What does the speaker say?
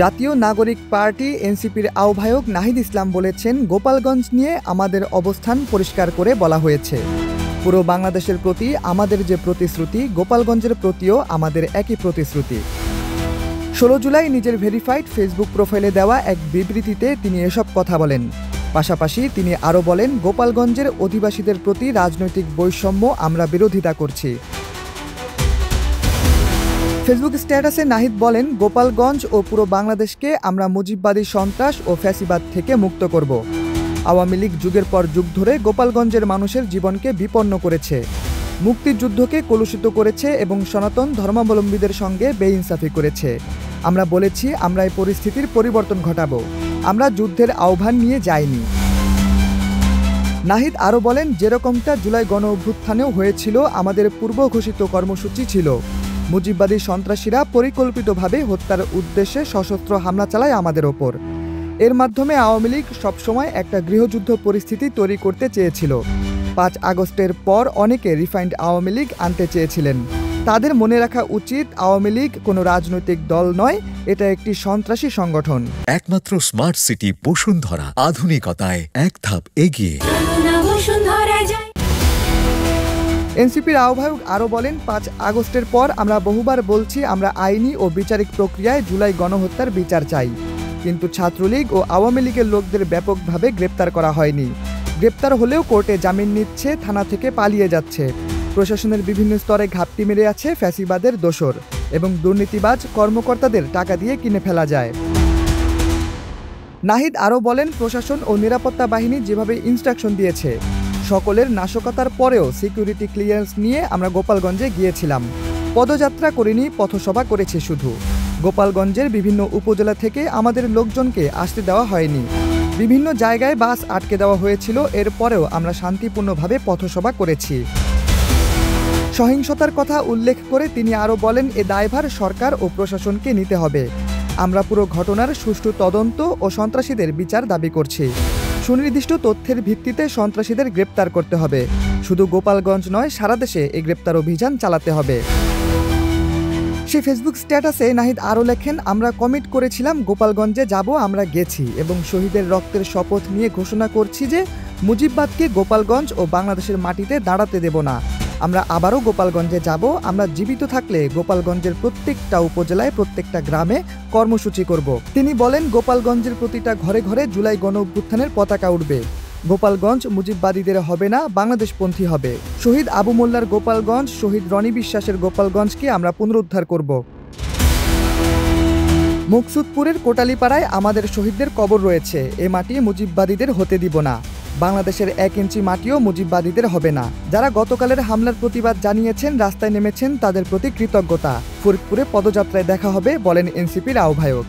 জাতীয় নাগরিক পার্টি এনসিপির আহ্বায়ক নাহিদ ইসলাম বলেছেন, গোপালগঞ্জ নিয়ে আমাদের অবস্থান পরিষ্কার করে বলা হয়েছে। পুরো বাংলাদেশের প্রতি আমাদের যে প্রতিশ্রুতি, গোপালগঞ্জের প্রতিও আমাদের একই প্রতিশ্রুতি। 16 জুলাই নিজের ভেরিফাইড ফেসবুক প্রোফাইলে দেওয়া এক বিবৃতিতে তিনি এসব কথা বলেন। পাশাপাশি তিনি আরও বলেন, গোপালগঞ্জের অধিবাসীদের প্রতি রাজনৈতিক বৈষম্য আমরা বিরোধিতা করছি। ফেসবুক স্ট্যাটাসে নাহিদ বলেন, গোপালগঞ্জ ও পুরো বাংলাদেশকে আমরা মুজিববাদী সন্ত্রাস ও ফ্যাসিবাদ থেকে মুক্ত করব। আওয়ামী লীগ যুগের পর যুগ ধরে গোপালগঞ্জের মানুষের জীবনকে বিপন্ন করেছে, মুক্তিযুদ্ধকে কলুষিত করেছে এবং সনাতন ধর্মাবলম্বীদের সঙ্গে বেইনসাফি করেছে। আমরা বলেছি, আমরা এই পরিস্থিতির পরিবর্তন ঘটাবো। আমরা যুদ্ধের আহ্বান নিয়ে যাইনি। নাহিদ আরও বলেন, যেরকমটা জুলাই গণ অভ্যুত্থানেও হয়েছিল, আমাদের পূর্ব ঘোষিত কর্মসূচি ছিল মুজিববাদী সন্ত্রাসীরা পরিকল্পিতভাবে হত্যার উদ্দেশ্যে সশস্ত্র হামলা চালায় আমাদের ওপর। এর মাধ্যমে আওয়ামী লীগ সবসময় একটা গৃহযুদ্ধ পরিস্থিতি তৈরি করতে চেয়েছিল। 5 আগস্টের পর অনেকে রিফাইন্ড আওয়ামী লীগ আনতে চেয়েছিলেন। তাদের মনে রাখা উচিত, আওয়ামী লীগ কোনো রাজনৈতিক দল নয়, এটা একটি সন্ত্রাসী সংগঠন। একমাত্র স্মার্ট সিটি বসুন্ধরা, আধুনিকতায় এক ধাপ এগিয়ে। এনসিপির আহ্বায়ক আরও বলেন, 5 আগস্টের পর আমরা বহুবার বলছি, আমরা আইনি ও বিচারিক প্রক্রিয়ায় জুলাই গণহত্যার বিচার চাই। কিন্তু ছাত্রলীগ ও আওয়ামী লীগের লোকদের ব্যাপকভাবে গ্রেপ্তার করা হয়নি। গ্রেপ্তার হলেও কোর্টে জামিন নিচ্ছে, থানা থেকে পালিয়ে যাচ্ছে। প্রশাসনের বিভিন্ন স্তরে ঘাপটি মেরে আছে ফ্যাসিবাদের দোসর এবং দুর্নীতিবাজ কর্মকর্তাদের টাকা দিয়ে কিনে ফেলা যায়। নাহিদ আরও বলেন, প্রশাসন ও নিরাপত্তা বাহিনী যেভাবে ইনস্ট্রাকশন দিয়েছে, সকলের নাশকতার পরেও সিকিউরিটি ক্লিয়ারেন্স নিয়ে আমরা গোপালগঞ্জে গিয়েছিলাম। পদযাত্রা করিনি, পথসভা করেছি শুধু। গোপালগঞ্জের বিভিন্ন উপজেলা থেকে আমাদের লোকজনকে আসতে দেওয়া হয়নি। বিভিন্ন জায়গায় বাস আটকে দেওয়া হয়েছিল, এরপরেও আমরা শান্তিপূর্ণভাবে পথসভা করেছি। সহিংসতার কথা উল্লেখ করে তিনি আরও বলেন, এ দায়ভার সরকার ও প্রশাসনকে নিতে হবে। আমরা পুরো ঘটনার সুষ্ঠু তদন্ত ও সন্ত্রাসীদের বিচার দাবি করছি। সুনির্দিষ্ট তথ্যের ভিত্তিতে সন্ত্রাসীদের গ্রেপ্তার করতে হবে। শুধু গোপালগঞ্জ নয়, সারা দেশে এই গ্রেপ্তার অভিযান চালাতে হবে। সে ফেসবুক স্ট্যাটাসে নাহিদ আরও লেখেন, আমরা কমিট করেছিলাম গোপালগঞ্জে যাব, আমরা গেছি এবং শহীদের রক্তের শপথ নিয়ে ঘোষণা করছি যে মুজিববাদকে গোপালগঞ্জ ও বাংলাদেশের মাটিতে দাঁড়াতে দেব না। আমরা আবারও গোপালগঞ্জে যাব। আমরা জীবিত থাকলে গোপালগঞ্জের প্রত্যেকটা উপজেলায়, প্রত্যেকটা গ্রামে কর্মসূচি করব। তিনি বলেন, গোপালগঞ্জের প্রতিটা ঘরে ঘরে জুলাই গণ অভ্যুত্থানের পতাকা উঠবে। গোপালগঞ্জ মুজিববাদীদের হবে না, বাংলাদেশপন্থী হবে। শহীদ আবু মোল্লার গোপালগঞ্জ, শহীদ রনি বিশ্বাসের গোপালগঞ্জকে আমরা পুনরুদ্ধার করব। মুকসুদপুরের কোটালীপাড়ায় আমাদের শহীদদের কবর রয়েছে। এ মাটি মুজিববাদীদের হতে দিব না। বাংলাদেশের 1 ইঞ্চি মাটিও মুজিববাদীদের হবে না। যারা গতকালের হামলার প্রতিবাদ জানিয়েছেন, রাস্তায় নেমেছেন, তাদের প্রতি কৃতজ্ঞতা। ফরিদপুরে পদযাত্রায় দেখা হবে, বলেন এনসিপির আহ্বায়ক।